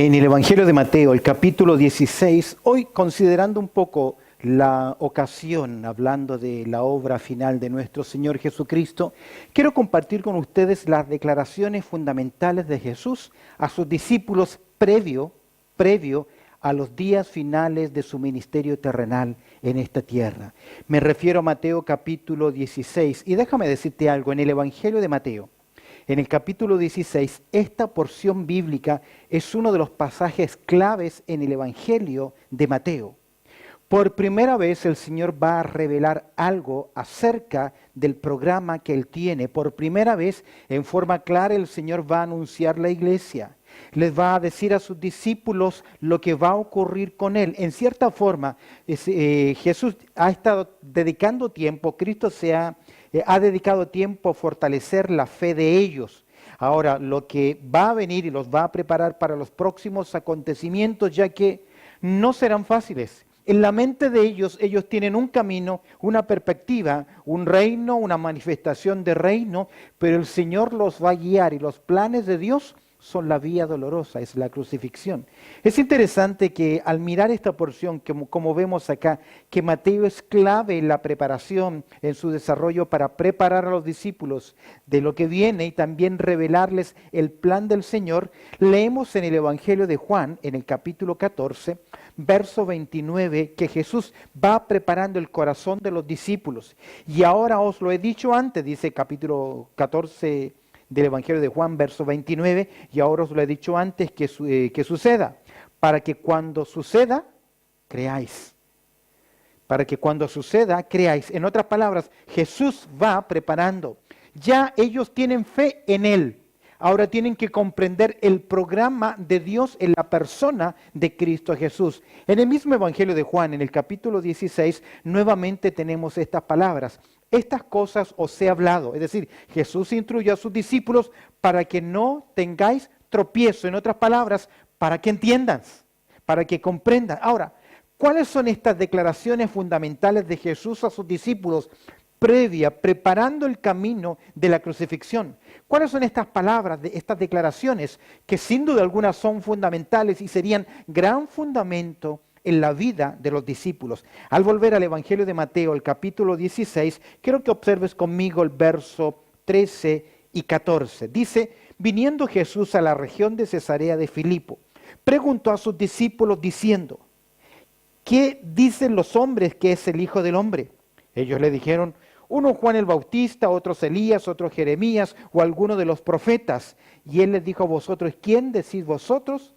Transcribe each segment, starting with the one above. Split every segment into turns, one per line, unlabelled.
En el Evangelio de Mateo, el capítulo 16, hoy considerando un poco la ocasión, hablando de la obra final de nuestro Señor Jesucristo, quiero compartir con ustedes las declaraciones fundamentales de Jesús a sus discípulos previo a los días finales de su ministerio terrenal en esta tierra. Me refiero a Mateo capítulo 16, y déjame decirte algo, en el Evangelio de Mateo, en el capítulo 16, esta porción bíblica es uno de los pasajes claves en el Evangelio de Mateo. Por primera vez el Señor va a revelar algo acerca del programa que Él tiene. Por primera vez, en forma clara, el Señor va a anunciar la iglesia. Les va a decir a sus discípulos lo que va a ocurrir con Él. En cierta forma, Jesús ha estado dedicando tiempo, Cristo ha dedicado tiempo a fortalecer la fe de ellos. Ahora, lo que va a venir y los va a preparar para los próximos acontecimientos, ya que no serán fáciles. En la mente de ellos tienen un camino, una perspectiva, un reino, una manifestación de reino, pero el Señor los va a guiar y los planes de Dios son la vía dolorosa, es la crucifixión. Es interesante que al mirar esta porción, como vemos acá, que Mateo es clave en la preparación, en su desarrollo para preparar a los discípulos de lo que viene y también revelarles el plan del Señor, leemos en el Evangelio de Juan, en el capítulo 14, verso 29, que Jesús va preparando el corazón de los discípulos. Y ahora os lo he dicho antes, dice capítulo 14 del Evangelio de Juan, verso 29, y ahora os lo he dicho antes que suceda, para que cuando suceda, creáis. Para que cuando suceda, creáis. En otras palabras, Jesús va preparando. Ya ellos tienen fe en Él. Ahora tienen que comprender el programa de Dios en la persona de Cristo Jesús. En el mismo Evangelio de Juan, en el capítulo 16, nuevamente tenemos estas palabras. Estas cosas os he hablado. Es decir, Jesús instruyó a sus discípulos para que no tengáis tropiezo. En otras palabras, para que entiendan, para que comprendan. Ahora, ¿cuáles son estas declaraciones fundamentales de Jesús a sus discípulos preparando el camino de la crucifixión? ¿Cuáles son estas palabras, estas declaraciones que sin duda alguna son fundamentales y serían gran fundamento en la vida de los discípulos? Al volver al Evangelio de Mateo, el capítulo 16, quiero que observes conmigo el verso 13 y 14. Dice, viniendo Jesús a la región de Cesarea de Filipo, preguntó a sus discípulos diciendo, ¿qué dicen los hombres que es el Hijo del Hombre? Ellos le dijeron, uno Juan el Bautista, otros Elías, otros Jeremías o alguno de los profetas. Y él les dijo a vosotros, ¿quién decís vosotros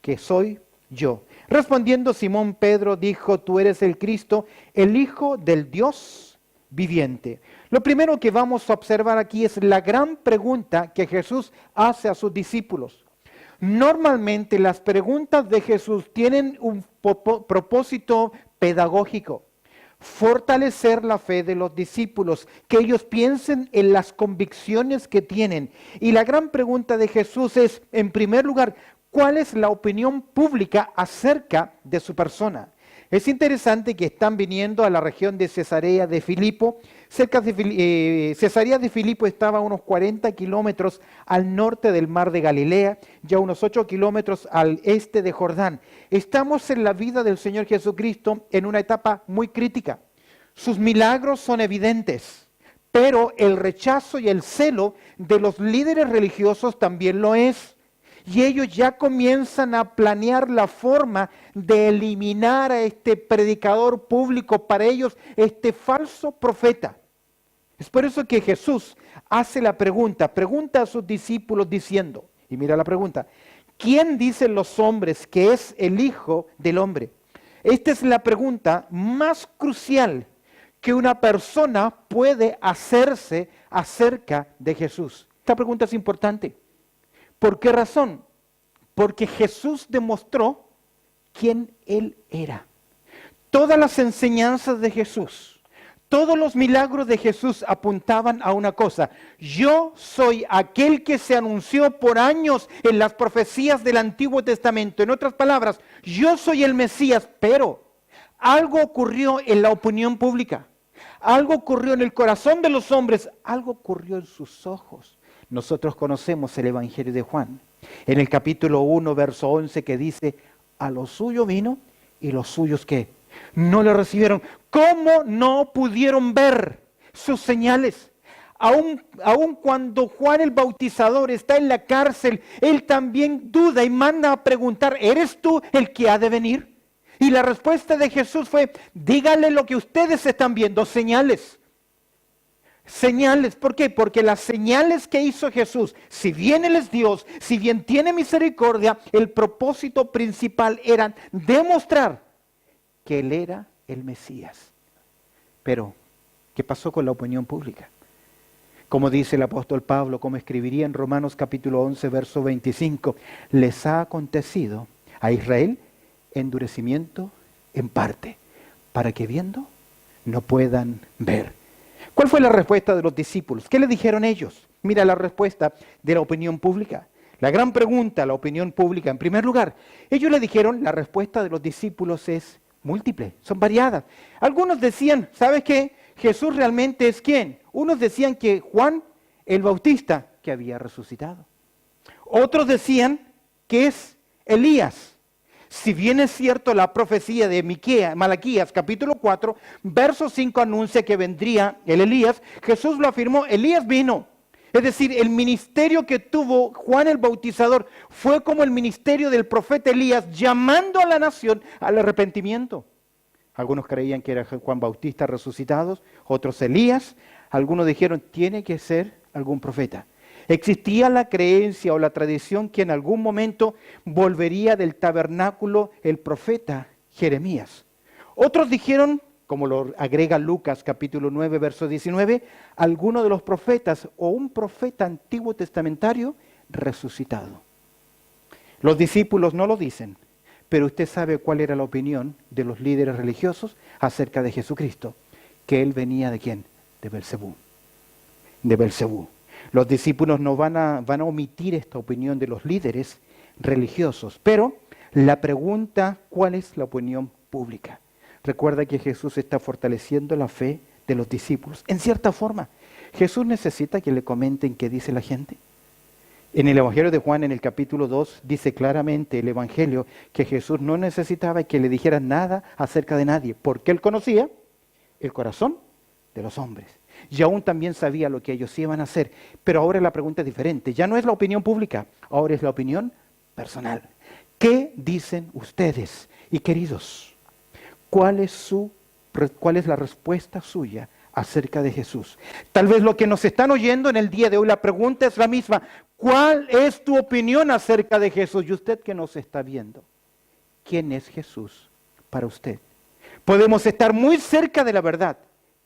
que soy yo? Respondiendo Simón Pedro dijo, tú eres el Cristo, el Hijo del Dios viviente. Lo primero que vamos a observar aquí es la gran pregunta que Jesús hace a sus discípulos. Normalmente las preguntas de Jesús tienen un propósito pedagógico. Fortalecer la fe de los discípulos, que ellos piensen en las convicciones que tienen. Y la gran pregunta de Jesús es, en primer lugar, ¿cuál es la opinión pública acerca de su persona? Es interesante que están viniendo a la región de Cesarea de Filipo. Cesarea de Filipo estaba a unos 40 kilómetros al norte del mar de Galilea, ya unos 8 kilómetros al este de Jordán. Estamos en la vida del Señor Jesucristo en una etapa muy crítica. Sus milagros son evidentes, pero el rechazo y el celo de los líderes religiosos también lo es. Y ellos ya comienzan a planear la forma de eliminar a este predicador público, para ellos, este falso profeta. Es por eso que Jesús hace la pregunta a sus discípulos diciendo, y mira la pregunta, ¿quién dicen los hombres que es el Hijo del Hombre? Esta es la pregunta más crucial que una persona puede hacerse acerca de Jesús. Esta pregunta es importante. ¿Por qué razón? Porque Jesús demostró quién Él era. Todas las enseñanzas de Jesús, todos los milagros de Jesús apuntaban a una cosa. Yo soy aquel que se anunció por años en las profecías del Antiguo Testamento. En otras palabras, yo soy el Mesías, pero algo ocurrió en la opinión pública. Algo ocurrió en el corazón de los hombres. Algo ocurrió en sus ojos. Nosotros conocemos el Evangelio de Juan. En el capítulo 1, verso 11, que dice, a lo suyo vino y los suyos ¿qué? No le recibieron. ¿Cómo no pudieron ver sus señales? Aun cuando Juan el Bautizador está en la cárcel, él también duda y manda a preguntar, ¿eres tú el que ha de venir? Y la respuesta de Jesús fue, díganle lo que ustedes están viendo, señales. Señales, ¿por qué? Porque las señales que hizo Jesús, si bien Él es Dios, si bien tiene misericordia, el propósito principal era demostrar que Él era el Mesías. Pero, ¿qué pasó con la opinión pública? Como dice el apóstol Pablo, como escribiría en Romanos capítulo 11, verso 25, les ha acontecido a Israel endurecimiento en parte, para que viendo no puedan ver. ¿Cuál fue la respuesta de los discípulos? ¿Qué le dijeron ellos? Mira la respuesta de la opinión pública. La gran pregunta, la opinión pública. En primer lugar, ellos le dijeron, la respuesta de los discípulos es múltiple, son variadas. Algunos decían, ¿sabes qué? Jesús realmente es ¿quién? Unos decían que Juan el Bautista, que había resucitado. Otros decían que es Elías. Si bien es cierto la profecía de Malaquías capítulo 4, verso 5 anuncia que vendría el Elías, Jesús lo afirmó, Elías vino. Es decir, el ministerio que tuvo Juan el Bautizador fue como el ministerio del profeta Elías, llamando a la nación al arrepentimiento. Algunos creían que era Juan Bautista resucitado, otros Elías, algunos dijeron, tiene que ser algún profeta. Existía la creencia o la tradición que en algún momento volvería del tabernáculo el profeta Jeremías. Otros dijeron, como lo agrega Lucas capítulo 9, verso 19, alguno de los profetas o un profeta antiguo testamentario resucitado. Los discípulos no lo dicen, pero usted sabe cuál era la opinión de los líderes religiosos acerca de Jesucristo, que él venía ¿de quién? De Belcebú. De Belcebú. Los discípulos no van a omitir esta opinión de los líderes religiosos, pero la pregunta, ¿cuál es la opinión pública? Recuerda que Jesús está fortaleciendo la fe de los discípulos. En cierta forma, Jesús necesita que le comenten qué dice la gente. En el Evangelio de Juan, en el capítulo 2, dice claramente el Evangelio que Jesús no necesitaba que le dijeran nada acerca de nadie, porque él conocía el corazón de los hombres. Y aún también sabía lo que ellos iban a hacer. Pero ahora la pregunta es diferente. Ya no es la opinión pública, ahora es la opinión personal. ¿Qué dicen ustedes? Y queridos, ¿cuál es la respuesta suya acerca de Jesús? Tal vez lo que nos están oyendo en el día de hoy, la pregunta es la misma. ¿Cuál es tu opinión acerca de Jesús? Y usted que nos está viendo, ¿quién es Jesús para usted? Podemos estar muy cerca de la verdad,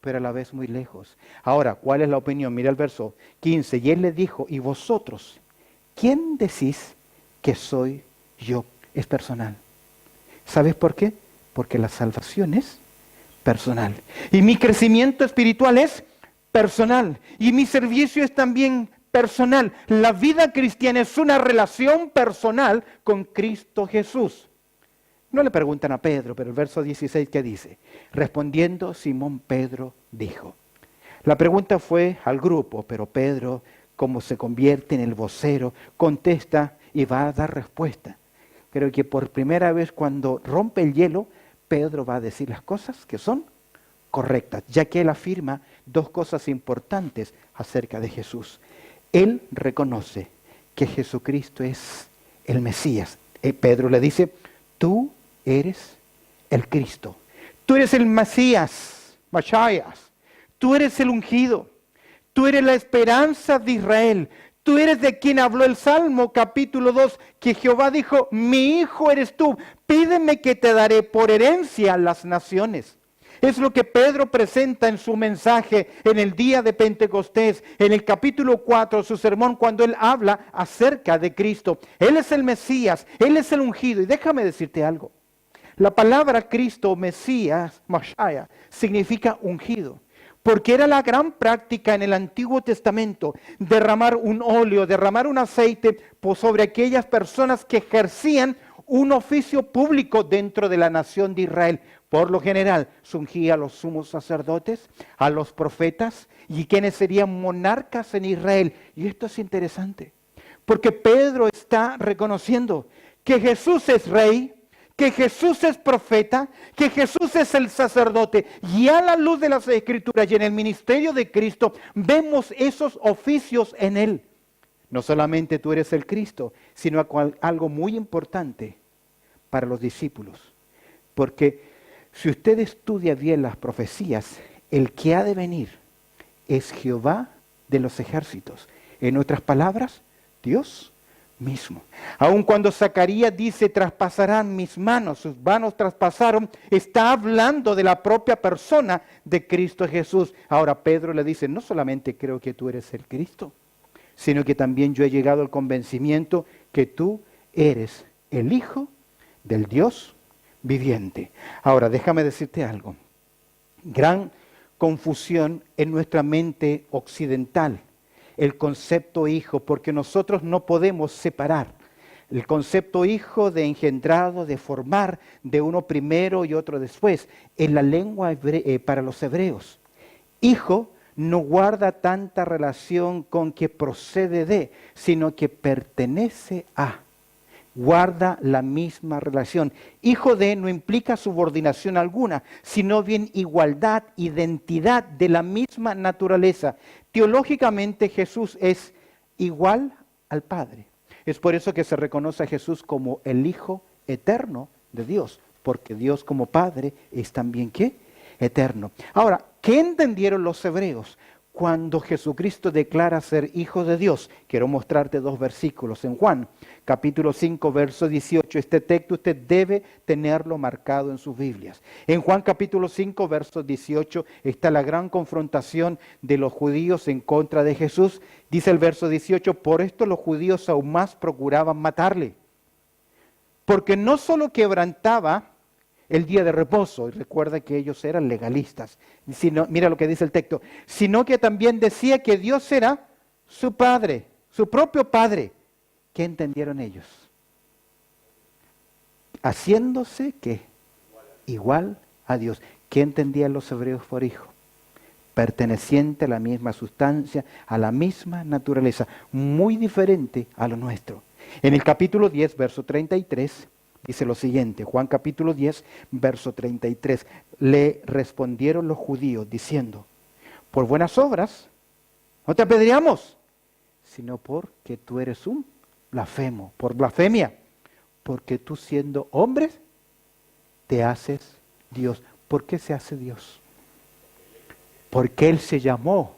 pero a la vez muy lejos. Ahora, ¿cuál es la opinión? Mira el verso 15. Y él le dijo, ¿y vosotros? ¿Quién decís que soy yo? Es personal. ¿Sabes por qué? Porque la salvación es personal. Y mi crecimiento espiritual es personal. Y mi servicio es también personal. La vida cristiana es una relación personal con Cristo Jesús. No le preguntan a Pedro, pero el verso 16, ¿qué dice? Respondiendo, Simón Pedro dijo. La pregunta fue al grupo, pero Pedro, como se convierte en el vocero, contesta y va a dar respuesta. Creo que por primera vez cuando rompe el hielo, Pedro va a decir las cosas que son correctas, ya que él afirma dos cosas importantes acerca de Jesús. Él reconoce que Jesucristo es el Mesías. Pedro le dice, tú eres el Cristo. Tú eres el Mesías, Machías. Tú eres el ungido. Tú eres la esperanza de Israel. Tú eres de quien habló el Salmo capítulo 2, que Jehová dijo, mi hijo eres tú. Pídeme que te daré por herencia las naciones. Es lo que Pedro presenta en su mensaje en el día de Pentecostés, en el capítulo 4, su sermón, cuando él habla acerca de Cristo. Él es el Mesías, él es el ungido. Y déjame decirte algo. La palabra Cristo, Mesías, Mashiach, significa ungido. Porque era la gran práctica en el Antiguo Testamento derramar un óleo, derramar un aceite sobre aquellas personas que ejercían un oficio público dentro de la nación de Israel. Por lo general, se ungía a los sumos sacerdotes, a los profetas y quienes serían monarcas en Israel. Y esto es interesante, Porque Pedro está reconociendo que Jesús es rey, que Jesús es profeta, que Jesús es el sacerdote. Y a la luz de las Escrituras y en el ministerio de Cristo, vemos esos oficios en Él. No solamente tú eres el Cristo, sino algo muy importante para los discípulos. Porque si usted estudia bien las profecías, el que ha de venir es Jehová de los ejércitos. En otras palabras, Dios mismo. Aun cuando Zacarías dice, traspasarán mis manos, sus manos traspasaron, está hablando de la propia persona de Cristo Jesús. Ahora Pedro le dice, no solamente creo que tú eres el Cristo, sino que también yo he llegado al convencimiento que tú eres el Hijo del Dios viviente. Ahora, déjame decirte algo. Gran confusión en nuestra mente occidental, el concepto hijo, porque nosotros no podemos separar el concepto hijo de engendrado, de formar, de uno primero y otro después. En la lengua para los hebreos, hijo no guarda tanta relación con que procede de, sino que pertenece a. Guarda la misma relación. Hijo de no implica subordinación alguna, sino bien igualdad, identidad de la misma naturaleza. Teológicamente Jesús es igual al Padre. Es por eso que se reconoce a Jesús como el Hijo eterno de Dios, porque Dios como Padre es también ¿qué? Eterno. Ahora, ¿qué entendieron los hebreos cuando Jesucristo declara ser Hijo de Dios? Quiero mostrarte dos versículos en Juan, capítulo 5, verso 18. Este texto usted debe tenerlo marcado en sus Biblias. En Juan capítulo 5, verso 18 está la gran confrontación de los judíos en contra de Jesús. Dice el verso 18, por esto los judíos aún más procuraban matarle, porque no solo quebrantaba el día de reposo, y recuerda que ellos eran legalistas, mira lo que dice el texto, sino que también decía que Dios era su Padre, su propio Padre. ¿Qué entendieron ellos? Haciéndose, ¿qué? Igual a Dios. ¿Qué entendían los hebreos por hijo? Perteneciente a la misma sustancia, a la misma naturaleza, muy diferente a lo nuestro. En el capítulo 10, verso 33, dice lo siguiente, Juan capítulo 10, verso 33. Le respondieron los judíos diciendo, por buenas obras no te apedreamos, sino porque tú eres un blasfemo, por blasfemia, porque tú siendo hombre te haces Dios. ¿Por qué se hace Dios? Porque Él se llamó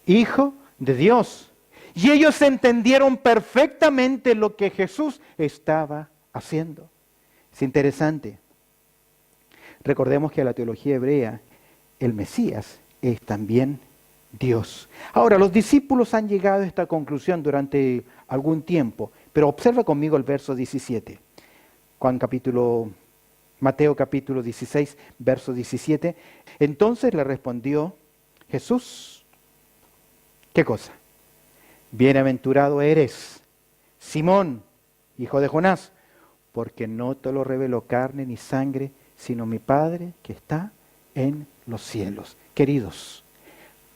Hijo de Dios. Y ellos entendieron perfectamente lo que Jesús estaba haciendo. Es interesante. Recordemos que a la teología hebrea, el Mesías es también Dios. Ahora, los discípulos han llegado a esta conclusión durante algún tiempo, pero observa conmigo el verso 17. Mateo capítulo 16, verso 17. Entonces le respondió Jesús, ¿qué cosa? Bienaventurado eres, Simón, hijo de Jonás, porque no te lo reveló carne ni sangre, sino mi Padre que está en los cielos. Queridos,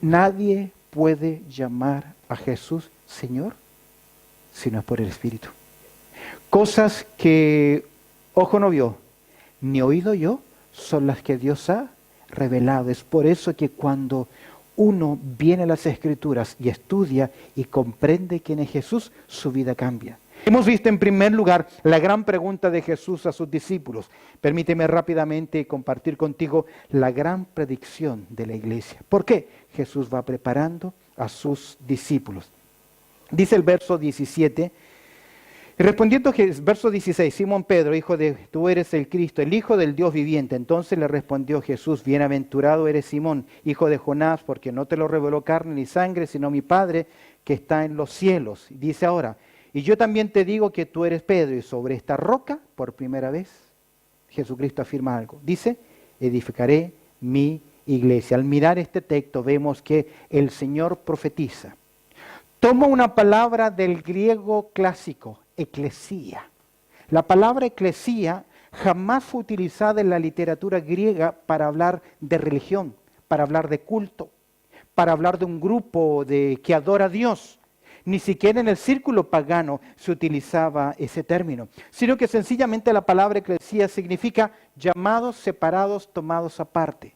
nadie puede llamar a Jesús Señor si no es por el Espíritu. Cosas que ojo no vio, ni oído yo, son las que Dios ha revelado. Es por eso que cuando uno viene a las Escrituras y estudia y comprende quién es Jesús, su vida cambia. Hemos visto en primer lugar la gran pregunta de Jesús a sus discípulos. Permíteme rápidamente compartir contigo la gran predicción de la iglesia. ¿Por qué? Jesús va preparando a sus discípulos. Dice el verso 17, y respondiendo verso 16, Simón Pedro, tú eres el Cristo, el Hijo del Dios viviente. Entonces le respondió Jesús, bienaventurado eres Simón, hijo de Jonás, porque no te lo reveló carne ni sangre, sino mi Padre que está en los cielos. Y dice ahora, y yo también te digo que tú eres Pedro, y sobre esta roca, por primera vez, Jesucristo afirma algo. Dice, edificaré mi iglesia. Al mirar este texto vemos que el Señor profetiza. Toma una palabra del griego clásico, eclesía. La palabra eclesía jamás fue utilizada en la literatura griega para hablar de religión, para hablar de culto, para hablar de un grupo que adora a Dios. ni siquiera en el círculo pagano se utilizaba ese término, sino que sencillamente la palabra eclesía significa llamados, separados, tomados aparte.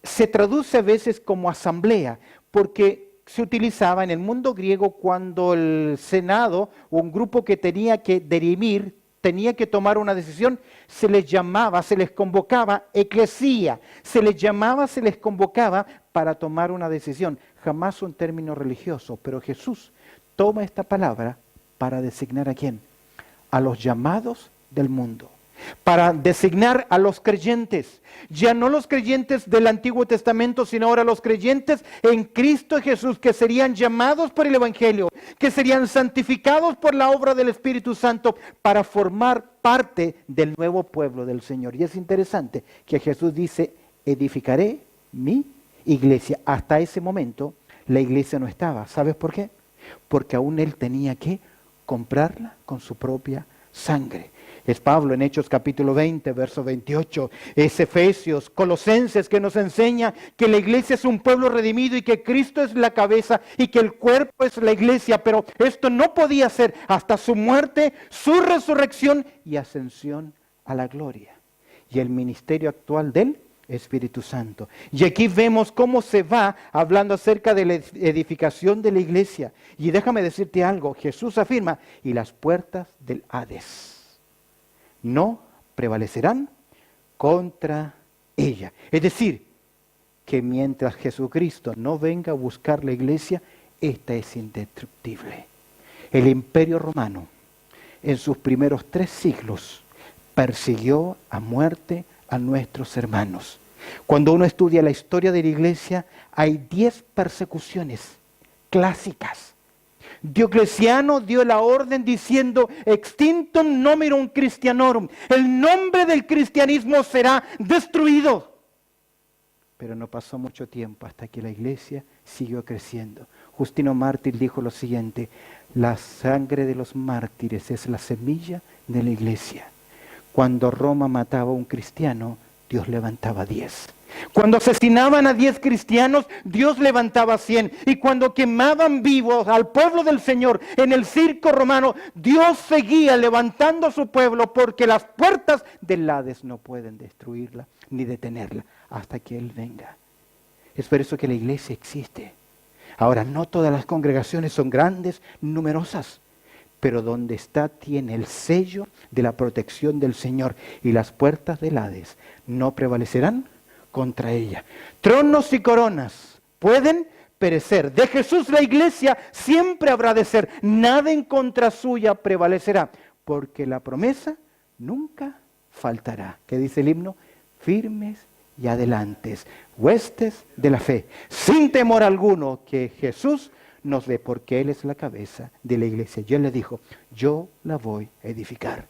Se traduce a veces como asamblea, porque se utilizaba en el mundo griego cuando el senado o un grupo que tenía que dirimir, tenía que tomar una decisión, se les llamaba, se les convocaba eclesía, se les llamaba, se les convocaba para tomar una decisión. Jamás un término religioso, pero Jesús toma esta palabra para designar ¿a quién? A los llamados del mundo, para designar a los creyentes, ya no los creyentes del Antiguo Testamento, sino ahora los creyentes en Cristo Jesús, que serían llamados por el Evangelio, que serían santificados por la obra del Espíritu Santo para formar parte del nuevo pueblo del Señor. Y es interesante que Jesús dice, edificaré mi iglesia. Hasta ese momento la iglesia no estaba. ¿Sabes por qué? Porque aún él tenía que comprarla con su propia sangre. Es Pablo en Hechos capítulo 20, verso 28. Es Efesios, Colosenses, que nos enseña que la iglesia es un pueblo redimido y que Cristo es la cabeza y que el cuerpo es la iglesia. Pero esto no podía ser hasta su muerte, su resurrección y ascensión a la gloria. Y el ministerio actual del Espíritu Santo. Y aquí vemos cómo se va hablando acerca de la edificación de la iglesia. Y déjame decirte algo, Jesús afirma, y las puertas del Hades no prevalecerán contra ella. Es decir, que mientras Jesucristo no venga a buscar la iglesia, esta es indestructible. El Imperio Romano, en sus primeros 3 siglos, persiguió a muerte a nuestros hermanos. Cuando uno estudia la historia de la iglesia, hay 10 persecuciones clásicas. Diocleciano dio la orden diciendo, extinctum nominum Christianorum, el nombre del cristianismo será destruido. Pero no pasó mucho tiempo hasta que la iglesia siguió creciendo. Justino Mártir dijo lo siguiente, la sangre de los mártires es la semilla de la iglesia. Cuando Roma mataba a un cristiano, Dios levantaba 10. Cuando asesinaban a 10 cristianos, Dios levantaba 100. Y cuando quemaban vivos al pueblo del Señor en el circo romano, Dios seguía levantando a su pueblo porque las puertas del Hades no pueden destruirla ni detenerla hasta que Él venga. Es por eso que la iglesia existe. Ahora, no todas las congregaciones son grandes, numerosas, pero donde está tiene el sello de la protección del Señor y las puertas del Hades no prevalecerán contra ella. Tronos y coronas pueden perecer. De Jesús la iglesia siempre habrá de ser. Nada en contra suya prevalecerá, porque la promesa nunca faltará. ¿Qué dice el himno? Firmes y adelantes, huestes de la fe, sin temor alguno que Jesús nos ve, porque Él es la cabeza de la iglesia. Y Él le dijo, yo la voy a edificar.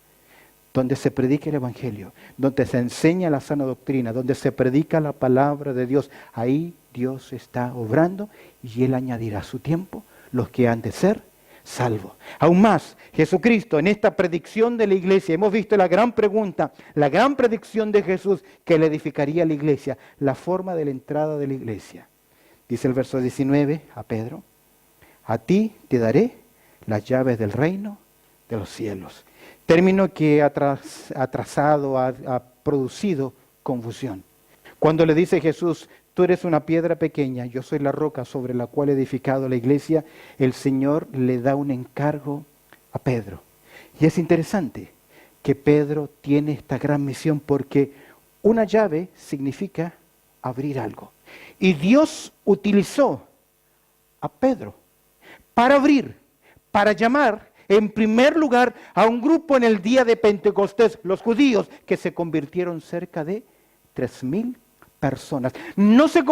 Donde se predica el Evangelio, donde se enseña la sana doctrina, donde se predica la palabra de Dios, ahí Dios está obrando y Él añadirá a su tiempo los que han de ser salvos. Aún más, Jesucristo en esta predicción de la iglesia, hemos visto la gran pregunta, la gran predicción de Jesús que le edificaría la iglesia, la forma de la entrada de la iglesia. Dice el verso 19 a Pedro, a ti te daré las llaves del reino de los cielos. Término que ha producido confusión. Cuando le dice Jesús, tú eres una piedra pequeña, yo soy la roca sobre la cual he edificado la iglesia, el Señor le da un encargo a Pedro. Y es interesante que Pedro tiene esta gran misión porque una llave significa abrir algo. Y Dios utilizó a Pedro para abrir, para llamar en primer lugar a un grupo en el día de Pentecostés, los judíos, que se convirtieron cerca de 3,000 personas. No se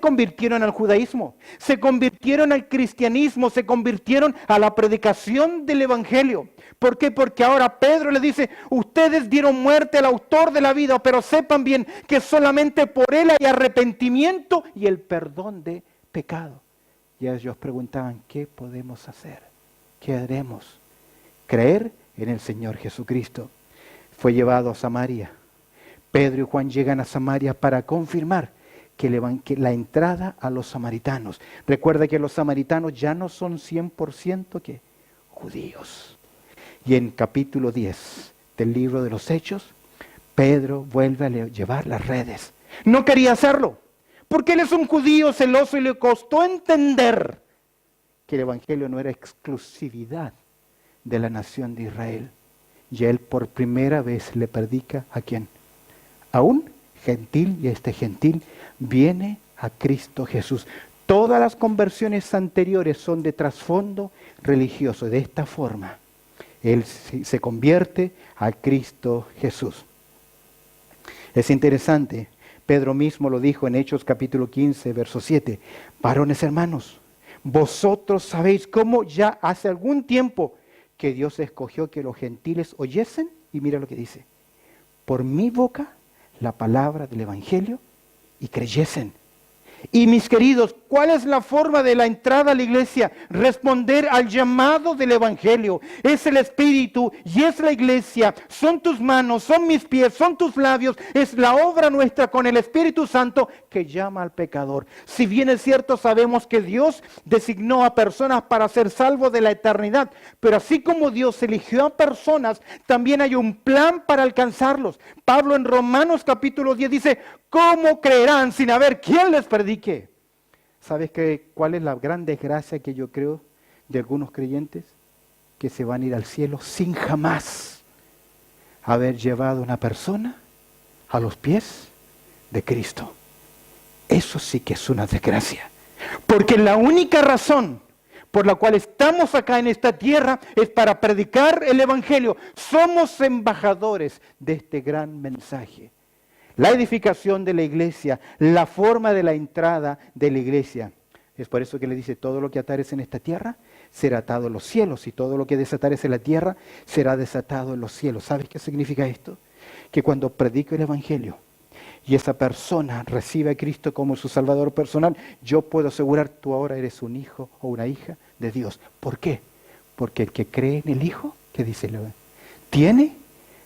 convirtieron al judaísmo, se convirtieron al cristianismo, se convirtieron a la predicación del Evangelio. ¿Por qué? Porque ahora Pedro le dice, ustedes dieron muerte al autor de la vida, pero sepan bien que solamente por él hay arrepentimiento y el perdón de pecado. Y ellos preguntaban, ¿qué podemos hacer? ¿Qué haremos? Creer en el Señor Jesucristo. Fue llevado a Samaria. Pedro y Juan llegan a Samaria para confirmar que la entrada a los samaritanos. Recuerda que los samaritanos ya no son 100% ¿qué? Judíos. Y en capítulo 10 del libro de los Hechos, Pedro vuelve a llevar las redes. No quería hacerlo, porque él es un judío celoso y le costó entender que el evangelio no era exclusividad de la nación de Israel. Y él por primera vez le predica ¿a quién? A un gentil, y este gentil viene a Cristo Jesús. Todas las conversiones anteriores son de trasfondo religioso. De esta forma, él se convierte a Cristo Jesús. Es interesante, Pedro mismo lo dijo en Hechos capítulo 15, verso 7. Varones hermanos, vosotros sabéis cómo ya hace algún tiempo que Dios escogió que los gentiles oyesen, y mira lo que dice, por mi boca la palabra del evangelio y creyesen. Y mis queridos, ¿cuál es la forma de la entrada a la iglesia? Responder al llamado del evangelio. Es el Espíritu y es la iglesia. Son tus manos, son mis pies, son tus labios. Es la obra nuestra con el Espíritu Santo que llama al pecador. Si bien es cierto, sabemos que Dios designó a personas para ser salvos de la eternidad. Pero así como Dios eligió a personas, también hay un plan para alcanzarlos. Pablo en Romanos capítulo 10 dice, ¿cómo creerán sin haber quien les predique? ¿Sabes cuál es la gran desgracia que yo creo de algunos creyentes? Que se van a ir al cielo sin jamás haber llevado a una persona a los pies de Cristo. Eso sí que es una desgracia. Porque la única razón por la cual estamos acá en esta tierra es para predicar el evangelio. Somos embajadores de este gran mensaje. La edificación de la iglesia, la forma de la entrada de la iglesia. Es por eso que le dice, todo lo que atares en esta tierra será atado en los cielos, y todo lo que desatares en la tierra será desatado en los cielos. ¿Sabes qué significa esto? Que cuando predico el evangelio y esa persona recibe a Cristo como su Salvador personal, yo puedo asegurar, tú ahora eres un hijo o una hija de Dios. ¿Por qué? Porque el que cree en el Hijo, ¿qué dice? Tiene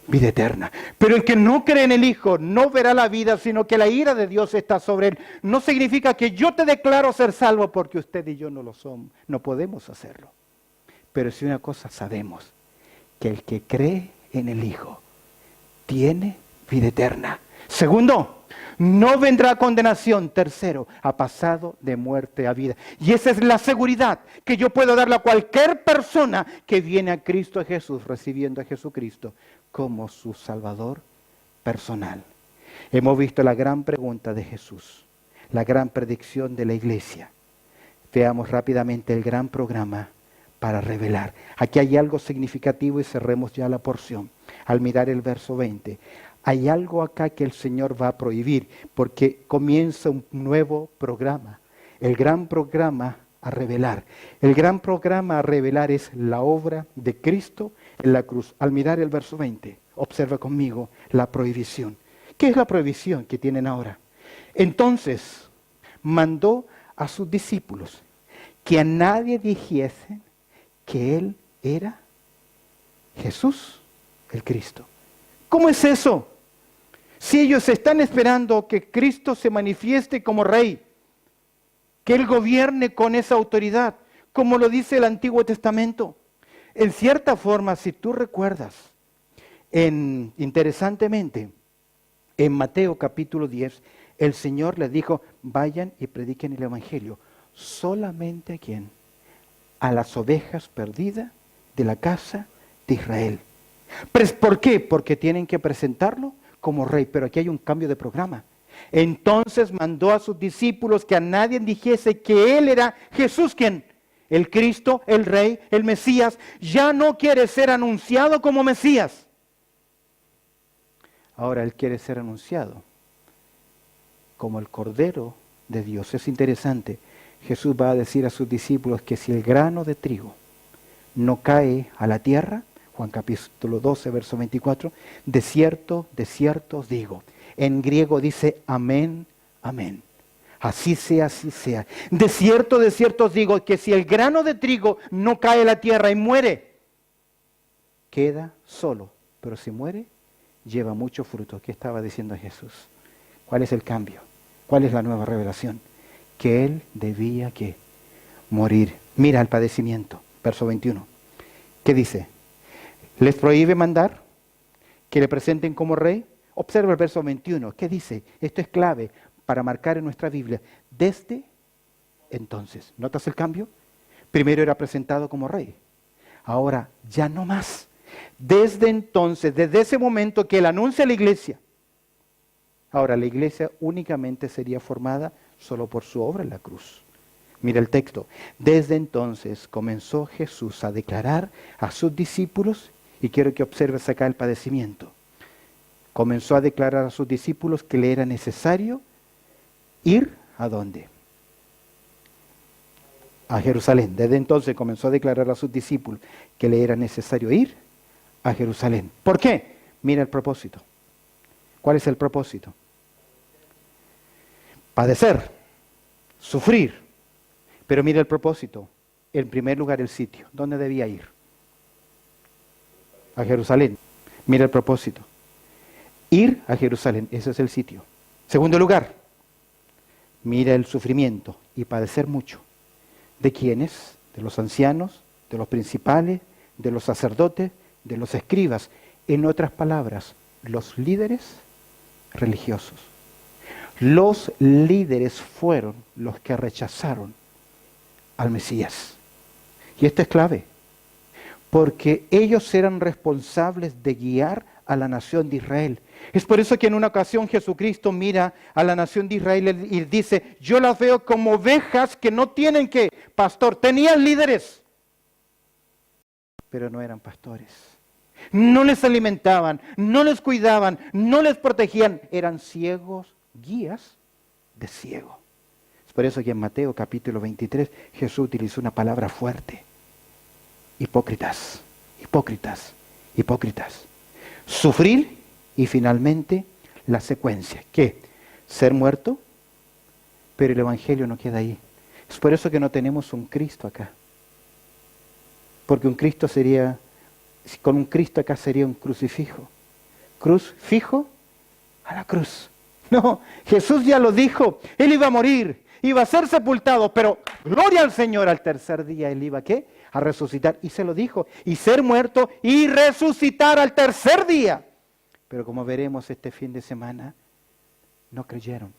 vida eterna. Pero el que no cree en el Hijo no verá la vida, sino que la ira de Dios está sobre él. No significa que yo te declaro ser salvo, porque usted y yo no lo somos. No podemos hacerlo. Pero si una cosa sabemos, que el que cree en el Hijo tiene vida eterna. Segundo, no vendrá condenación. Tercero, ha pasado de muerte a vida. Y esa es la seguridad que yo puedo darle a cualquier persona que viene a Cristo Jesús, recibiendo a Jesucristo como su Salvador personal. Hemos visto la gran pregunta de Jesús, la gran predicción de la iglesia. Veamos rápidamente el gran programa para revelar. Aquí hay algo significativo y cerremos ya la porción. Al mirar el verso 20, hay algo acá que el Señor va a prohibir, porque comienza un nuevo programa. El gran programa a revelar. El gran programa a revelar es la obra de Cristo en la cruz. Al mirar el verso 20, observa conmigo la prohibición. ¿Qué es la prohibición que tienen ahora? Entonces, mandó a sus discípulos que a nadie dijesen que Él era Jesús, el Cristo. ¿Cómo es eso? Si ellos están esperando que Cristo se manifieste como Rey, que Él gobierne con esa autoridad, como lo dice el Antiguo Testamento. En cierta forma, si tú recuerdas, interesantemente, en Mateo capítulo 10, el Señor les dijo, vayan y prediquen el Evangelio. ¿Solamente a quién? A las ovejas perdidas de la casa de Israel. ¿Por qué? Porque tienen que presentarlo como Rey, pero aquí hay un cambio de programa. Entonces mandó a sus discípulos que a nadie dijese que Él era Jesús, ¿quién? El Cristo, el Rey, el Mesías. Ya no quiere ser anunciado como Mesías. Ahora Él quiere ser anunciado como el Cordero de Dios. Es interesante. Jesús va a decir a sus discípulos que si el grano de trigo no cae a la tierra, Juan capítulo 12, verso 24, de cierto os digo. En griego dice amén, amén. Así sea, así sea. De cierto os digo que si el grano de trigo no cae a la tierra y muere, queda solo. Pero si muere, lleva mucho fruto. ¿Qué estaba diciendo Jesús? ¿Cuál es el cambio? ¿Cuál es la nueva revelación? Que Él debía ¿qué? Morir. Mira el padecimiento, verso 21. ¿Qué dice? Les prohíbe mandar que le presenten como rey. Observa el verso 21. ¿Qué dice? Esto es clave para marcar en nuestra Biblia. Desde entonces, ¿notas el cambio? Primero era presentado como rey. Ahora ya no más. Desde entonces, desde ese momento que Él anuncia a la iglesia. Ahora la iglesia únicamente sería formada solo por su obra en la cruz. Mira el texto. Desde entonces comenzó Jesús a declarar a sus discípulos, y quiero que observes acá el padecimiento. Comenzó a declarar a sus discípulos que le era necesario ir ¿a dónde? A Jerusalén. Desde entonces comenzó a declarar a sus discípulos que le era necesario ir a Jerusalén. ¿Por qué? Mira el propósito. ¿Cuál es el propósito? Padecer, sufrir. Pero mira el propósito. En primer lugar, el sitio. ¿Dónde debía ir? A Jerusalén. Mira el propósito. Ir a Jerusalén, ese es el sitio. Segundo lugar, mira el sufrimiento y padecer mucho. ¿De quiénes? De los ancianos, de los principales, de los sacerdotes, de los escribas. En otras palabras, los líderes religiosos. Los líderes fueron los que rechazaron al Mesías. Y esto es clave, porque ellos eran responsables de guiar a la nación de Israel. Es por eso que en una ocasión Jesucristo mira a la nación de Israel y dice, yo las veo como ovejas que no tienen que pastor. Tenían líderes, pero no eran pastores. No les alimentaban, no les cuidaban, no les protegían. Eran ciegos, guías de ciego. Es por eso que en Mateo capítulo 23 Jesús utilizó una palabra fuerte. Hipócritas, hipócritas, hipócritas. Sufrir y finalmente la secuencia. ¿Qué? Ser muerto, pero el Evangelio no queda ahí. Es por eso que no tenemos un Cristo acá. Porque un Cristo sería, con un Cristo acá sería un crucifijo. Cruz fijo a la cruz. No, Jesús ya lo dijo. Él iba a morir, iba a ser sepultado, pero gloria al Señor, al tercer día Él iba ¿a qué? A resucitar. Y se lo dijo. Y ser muerto y resucitar al tercer día. Pero como veremos este fin de semana, no creyeron.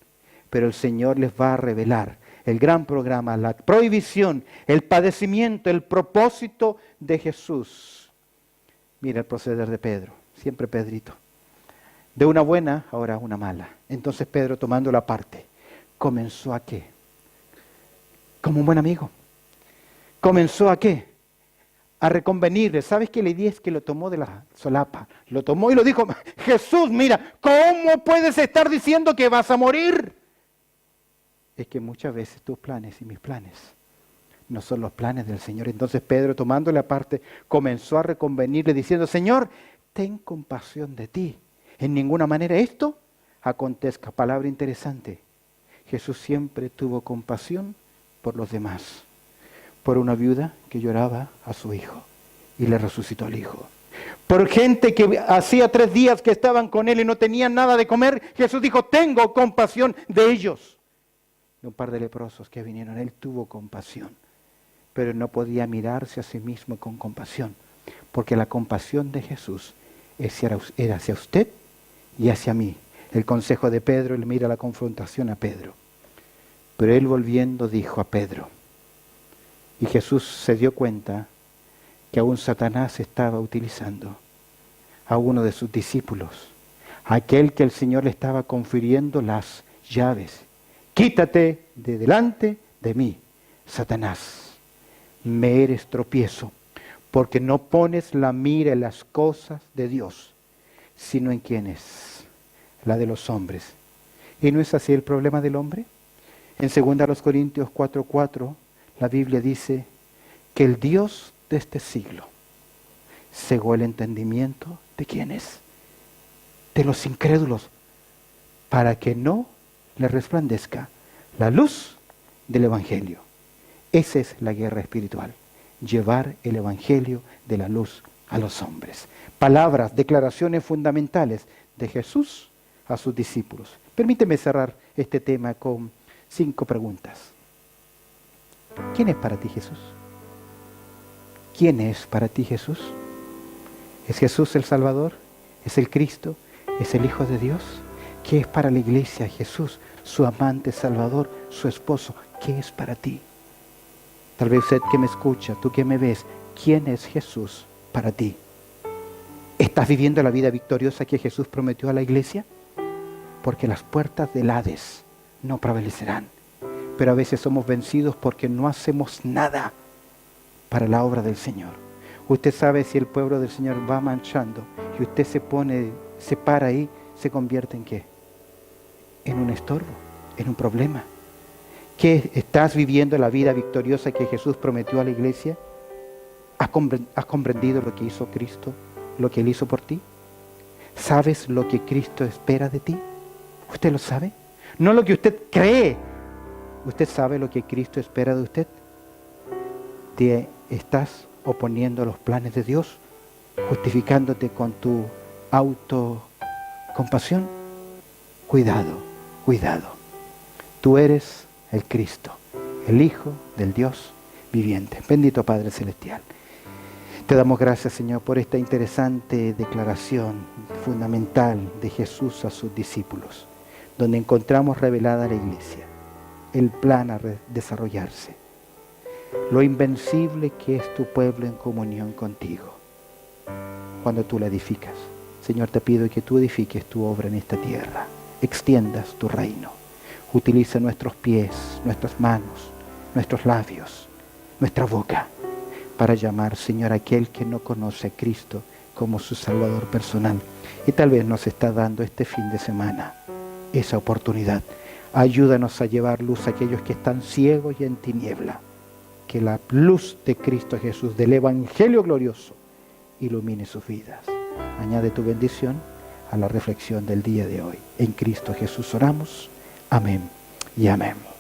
Pero el Señor les va a revelar el gran programa, la prohibición, el padecimiento, el propósito de Jesús. Mira el proceder de Pedro, siempre Pedrito. De una buena, ahora una mala. Entonces Pedro, tomando la parte, comenzó a ¿qué? Como un buen amigo. ¿Comenzó a qué? A reconvenirle. ¿Sabes qué le di? Es que lo tomó de la solapa. Lo tomó y lo dijo, Jesús, mira, ¿cómo puedes estar diciendo que vas a morir? Es que muchas veces tus planes y mis planes no son los planes del Señor. Entonces Pedro, tomándole aparte, comenzó a reconvenirle diciendo, Señor, ten compasión de ti. En ninguna manera esto acontezca. Palabra interesante. Jesús siempre tuvo compasión por los demás. Por una viuda que lloraba a su hijo y le resucitó al hijo. Por gente que hacía 3 días que estaban con él y no tenían nada de comer, Jesús dijo, tengo compasión de ellos. De un par de leprosos que vinieron, él tuvo compasión, pero no podía mirarse a sí mismo con compasión, porque la compasión de Jesús era hacia usted y hacia mí. El consejo de Pedro, él mira la confrontación a Pedro. Pero él volviendo dijo a Pedro, y Jesús se dio cuenta que aún Satanás estaba utilizando a uno de sus discípulos, aquel que el Señor le estaba confiriendo las llaves. Quítate de delante de mí, Satanás. Me eres tropiezo, porque no pones la mira en las cosas de Dios, sino en quiénes, la de los hombres. ¿Y no es así el problema del hombre? En 2 Corintios 4:4, la Biblia dice que el Dios de este siglo cegó el entendimiento de quiénes, de los incrédulos, para que no le resplandezca la luz del Evangelio. Esa es la guerra espiritual, llevar el Evangelio de la luz a los hombres. Palabras, declaraciones fundamentales de Jesús a sus discípulos. Permíteme cerrar este tema con 5 preguntas. ¿Quién es para ti Jesús? ¿Quién es para ti Jesús? ¿Es Jesús el Salvador? ¿Es el Cristo? ¿Es el Hijo de Dios? ¿Qué es para la iglesia Jesús, su amante Salvador, su esposo? ¿Qué es para ti? Tal vez usted que me escucha, tú que me ves, ¿quién es Jesús para ti? ¿Estás viviendo la vida victoriosa que Jesús prometió a la iglesia? Porque las puertas del Hades no prevalecerán. Pero a veces somos vencidos porque no hacemos nada para la obra del Señor. Usted sabe, si el pueblo del Señor va manchando y usted se para ahí, ¿se convierte en qué? En un estorbo, en un problema. ¿Qué estás viviendo la vida victoriosa que Jesús prometió a la iglesia? ¿Has comprendido lo que hizo Cristo, lo que Él hizo por ti? ¿Sabes lo que Cristo espera de ti? ¿Usted lo sabe? No lo que usted cree. ¿Usted sabe lo que Cristo espera de usted? ¿Te estás oponiendo a los planes de Dios? ¿Justificándote con tu autocompasión? Cuidado, cuidado. Tú eres el Cristo, el Hijo del Dios viviente. Bendito Padre Celestial. Te damos gracias, Señor, por esta interesante declaración fundamental de Jesús a sus discípulos, donde encontramos revelada la iglesia, el plan a desarrollarse, lo invencible que es tu pueblo en comunión contigo, cuando tú la edificas. Señor, te pido que tú edifiques tu obra en esta tierra, extiendas tu reino, utiliza nuestros pies, nuestras manos, nuestros labios, nuestra boca, para llamar, Señor, a aquel que no conoce a Cristo como su Salvador personal. Y tal vez nos está dando este fin de semana esa oportunidad. Ayúdanos a llevar luz a aquellos que están ciegos y en tiniebla. Que la luz de Cristo Jesús, del Evangelio glorioso, ilumine sus vidas. Añade tu bendición a la reflexión del día de hoy. En Cristo Jesús oramos. Amén y amén.